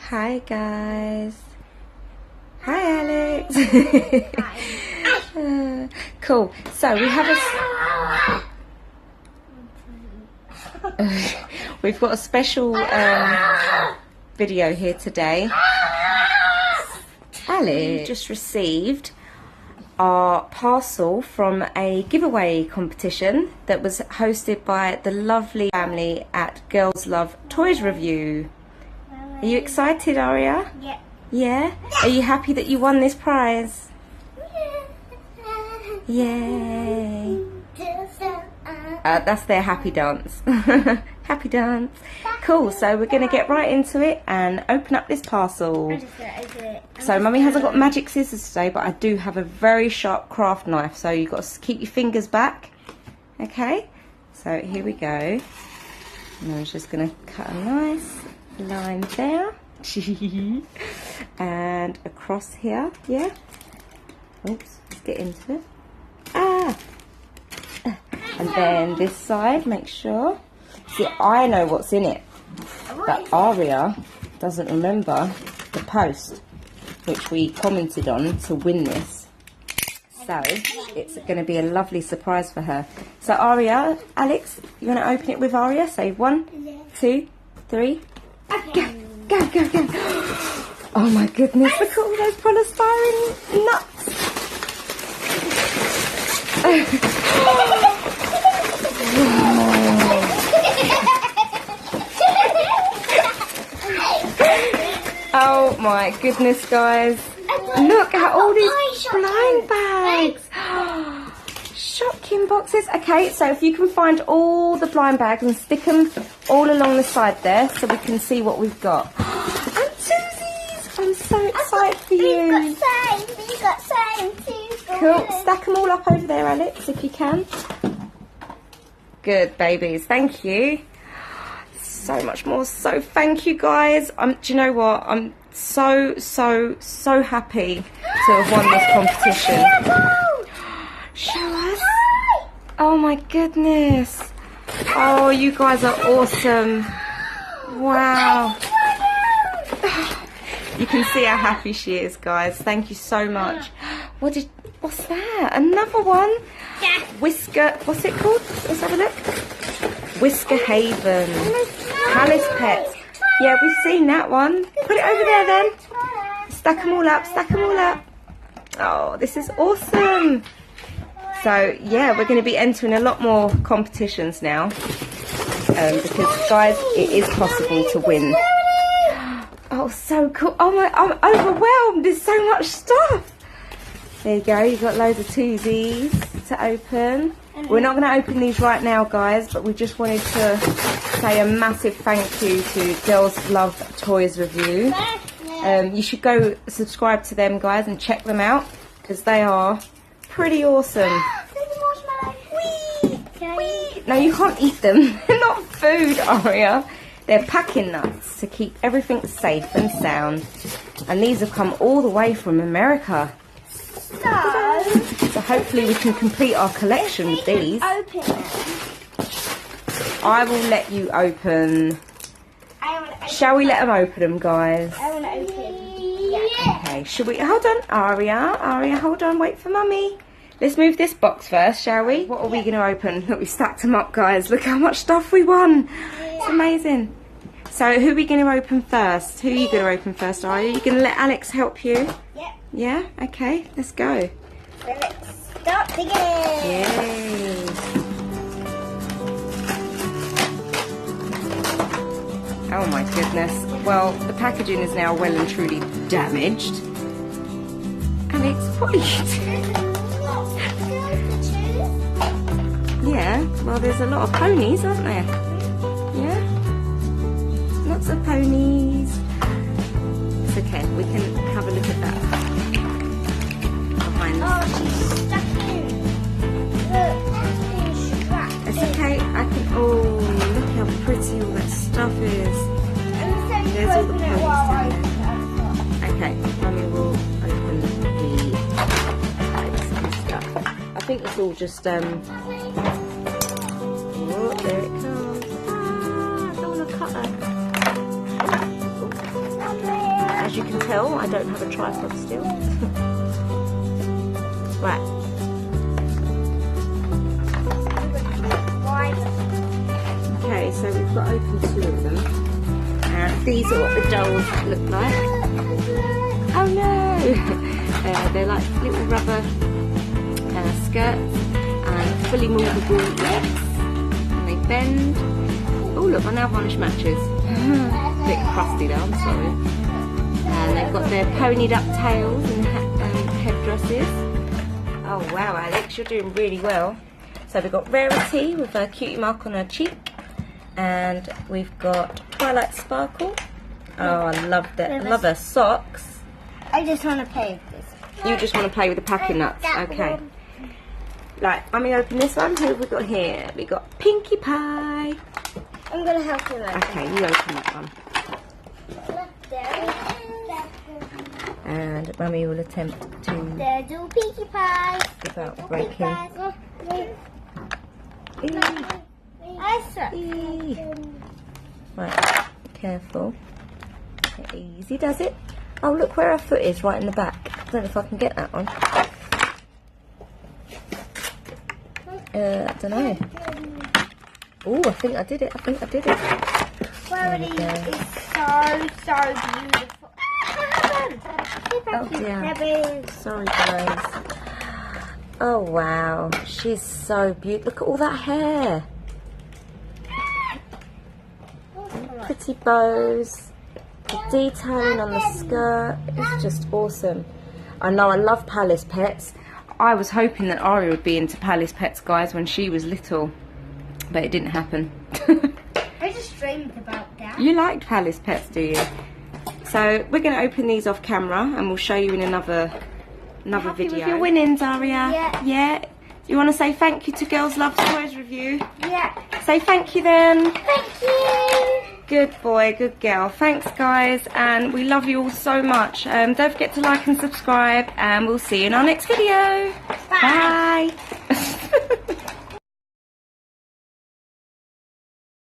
Hi guys. Hi Alex. Cool. So we have we've got a special video here today. Alex just received our parcel from a giveaway competition that was hosted by the lovely family at Girls Luv Toys review. Are you excited, Aria? Yeah. Yeah? Are you happy that you won this prize? Yay! That's their happy dance. Happy dance. Cool, so we're going to get right into it and open up this parcel. I'm just gonna open it. So Mummy hasn't got magic scissors today, but I do have a very sharp craft knife, so you've got to keep your fingers back. Okay? So here we go. And I'm just going to cut a nice line there. And across here. Yeah? Oops, let's get into it. And then this side, make sure. See, I know what's in it, but Aria doesn't remember the post which we commented on to win this. So it's going to be a lovely surprise for her. So Aria, Alex, you want to open it with Aria? So 1, 2, 3. Okay. Go, go, go. Oh my goodness, look at all those polystyrene nuts. Oh my goodness, guys. Look at all these blind bags. Shopkins boxes. Okay, so if you can find all the blind bags and stick them all along the side there so we can see what we've got. And TWOZIES. I'm so excited for you. We've got same too. Cool. Stack them all up over there, Alex, if you can. Good, babies. Thank you. So much more. So thank you, guys. Do you know what? I'm so happy to have won this competition. Show us. Oh my goodness. Oh, you guys are awesome. Wow. You can see how happy she is, guys. Thank you so much. What's that? Another one? Yeah. Whisker, what's it called? Let's have a look. Whisker Haven. Palace Pets. Yeah, we've seen that one. Put it over there then. Stack them all up, stack them all up. Oh, this is awesome. So, yeah, we're going to be entering a lot more competitions now. Because, guys, it is possible to win. Oh, so cool. Oh, my, I'm overwhelmed. There's so much stuff. There you go. You've got loads of TWOZIES to open. We're not going to open these right now, guys, but we just wanted to say a massive thank you to Girls Luv Toys review. You should go subscribe to them, guys, and check them out because they are pretty awesome. No, you can't eat them. They're not food, Aria. They're packing nuts to keep everything safe and sound. And these have come all the way from America. So hopefully we can complete our collection with these. Open them. I will let you open. Shall we let them open them, guys? I want to open. Yeah. Okay, should we? Hold on, Aria, hold on, wait for Mummy. Let's move this box first, shall we? What are we going to open? Look, we stacked them up, guys. Look how much stuff we won. It's amazing. So who are we going to open first? Who are you going to open first, Aria? Are you going to let Alex help you? Yeah. Yeah? Okay, let's go. So let's start the game. Yay. Oh my goodness. Well, the packaging is now well and truly damaged. Alex, what are you doing? Yeah, well there's a lot of ponies, aren't there? Yeah? Lots of ponies. It's okay, we can have a look at that behind Oh, us. she's stuck in. Look, she's strapped. It's okay, I can... Oh, look how pretty all that stuff is. There's all the ponies down there. Okay, Mummy will open the bags and stuff. I think it's all just oh, there it comes. I don't want to cut that. you can tell, I don't have a tripod still. Right. Okay, so we've got open 2 of them. And these are what the dolls look like. Oh no! They're like little rubber skirts and fully movable legs. And they bend. Oh look, my nail varnish matches. A bit crusty though, I'm sorry. And they've got their ponied up tails and headdresses. Oh wow, Alex, you're doing really well. So we've got Rarity with a cutie mark on her cheek. And we've got Twilight Sparkle. Oh, I love that. I love her socks. I just want to play with this. You just want to play with the packing nuts. Okay. Right, let me open this one. Who have we got here? We got Pinkie Pie. I'm going to help you open. Okay, you open that one. And Mummy will attempt to... There's a Pinkie Pie. Without breaking. Right, careful. Easy does it. Oh, look where her foot is, right in the back. I don't know if I can get that one. I don't know. Oh, I think I did it. Rarity is so beautiful. Oh dear. Sorry guys. Oh wow, she's so beautiful. Look at all that hair. Pretty bows. The detailing on the skirt is just awesome. I know, I love Palace Pets. I was hoping that Aria would be into Palace Pets, guys, when she was little, but it didn't happen. I just dreamed about that. You liked Palace Pets, do you? So we're going to open these off camera and we'll show you in another video. With your winnings, Aria? Yeah. Yeah? You want to say thank you to Girls Luv Toys review? Yeah. Say thank you then. Thank you. Good boy, good girl. Thanks guys, and we love you all so much. Don't forget to like and subscribe, and we'll see you in our next video. Bye. Bye.